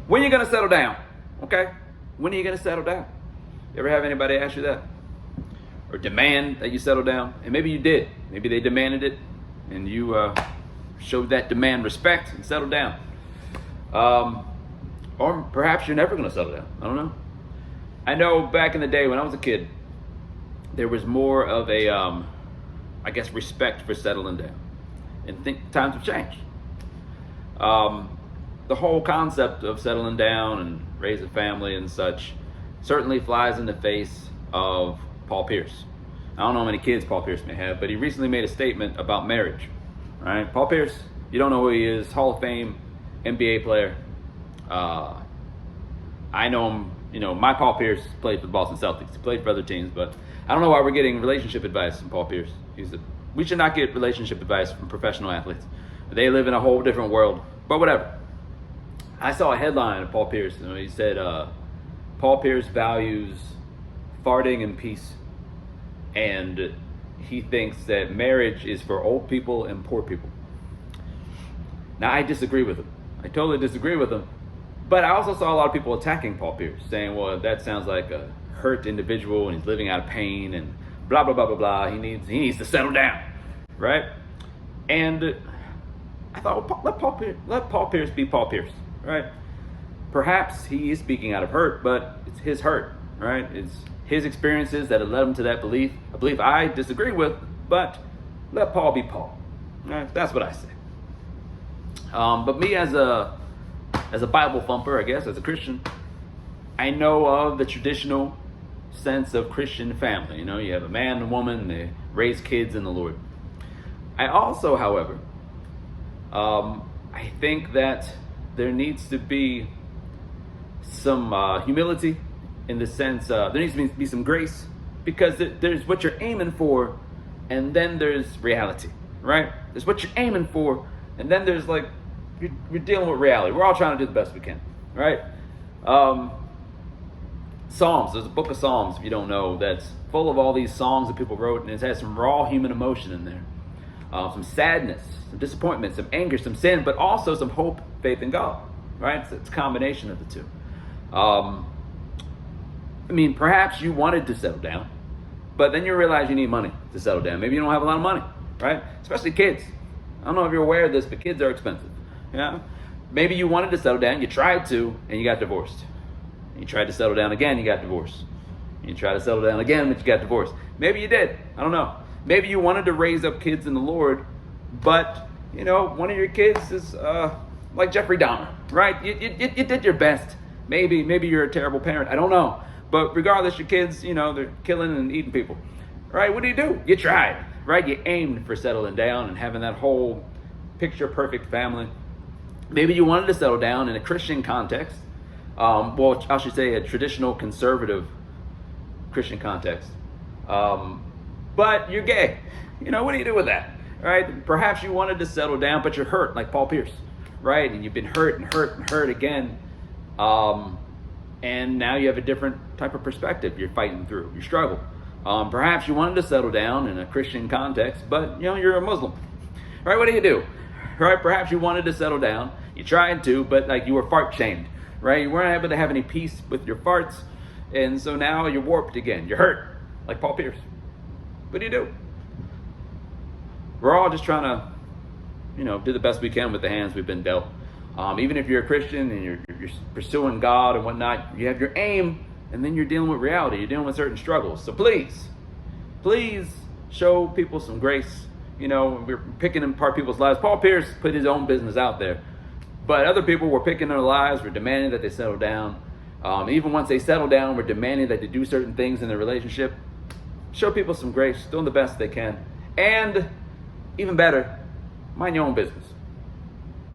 When are you going to settle down? Okay? When are you going to settle down? You ever have anybody ask you that? Or demand that you settle down? And maybe you did. Maybe they demanded it and you showed that demand respect and settled down. Or perhaps you're never going to settle down. I don't know. I know back in the day when I was a kid, there was more of a, I guess, respect for settling down. And times have changed. The whole concept of settling down and raise a family and such certainly flies in the face of Paul Pierce. I don't know how many kids Paul Pierce may have, but he recently made a statement about marriage. Right? Paul Pierce, you don't know who he is, Hall of Fame NBA player. I know him, my Paul Pierce played for the Boston Celtics. He played for other teams, but I don't know why we're getting relationship advice from Paul Pierce. We should not get relationship advice from professional athletes. They live in a whole different world, but whatever. I saw a headline of Paul Pierce. He said, Paul Pierce values farting and peace. And he thinks that marriage is for old people and poor people. Now, I disagree with him. I totally disagree with him. But I also saw a lot of people attacking Paul Pierce, saying, well, that sounds like a hurt individual and he's living out of pain and blah, blah, blah, blah, blah. He needs to settle down, right? And I thought, well, let Paul Pierce be Paul Pierce, right? Perhaps he is speaking out of hurt, but it's his hurt, right? It's his experiences that have led him to that belief, a belief I disagree with, but let Paul be Paul. Right? That's what I say. But me as a Bible thumper, I guess, as a Christian, I know of the traditional sense of Christian family. You have a man and a woman, they raise kids in the Lord. I also, however, I think that there needs to be some humility, in the sense there needs to be some grace, because there's what you're aiming for, and then there's reality, right? There's what you're aiming for, and then there's like you're dealing with reality. We're all trying to do the best we can, right? Psalms, there's a book of Psalms, if you don't know, that's full of all these songs that people wrote, and it has some raw human emotion in there. Some sadness, some disappointment, some anger, some sin, but also some hope, faith in God, right? It's a combination of the two. Perhaps you wanted to settle down, but then you realize you need money to settle down. Maybe you don't have a lot of money, right? Especially kids. I don't know if you're aware of this, but kids are expensive. Yeah. Maybe you wanted to settle down, you tried to, and you got divorced. You tried to settle down again, you got divorced. You tried to settle down again, but you got divorced. Maybe you did. I don't know. Maybe you wanted to raise up kids in the Lord, but one of your kids is like Jeffrey Dahmer, right? You did your best. Maybe you're a terrible parent. I don't know. But regardless, your kids, they're killing and eating people, right? What do? You tried, right? You aimed for settling down and having that whole picture-perfect family. Maybe you wanted to settle down in a Christian context. I should say a traditional conservative Christian context. But you're gay. What do you do with that, right? Perhaps you wanted to settle down, but you're hurt, like Paul Pierce, right? And you've been hurt and hurt and hurt again. And now you have a different type of perspective you're fighting through, you struggle. Perhaps you wanted to settle down in a Christian context, but you're a Muslim, right? What do you do, right? Perhaps you wanted to settle down, you tried to, but you were fart shamed, right? You weren't able to have any peace with your farts, and so now you're warped again, you're hurt, like Paul Pierce. What do you do? We're all just trying to, do the best we can with the hands we've been dealt. Even if you're a Christian and you're pursuing God and whatnot, you have your aim, and then you're dealing with reality. You're dealing with certain struggles. So please show people some grace. We're picking apart people's lives. Paul Pierce put his own business out there, but other people were picking their lives. We're demanding that they settle down. Even once they settle down, we're demanding that they do certain things in their relationship. Show people some grace, doing the best they can, and even better, mind your own business.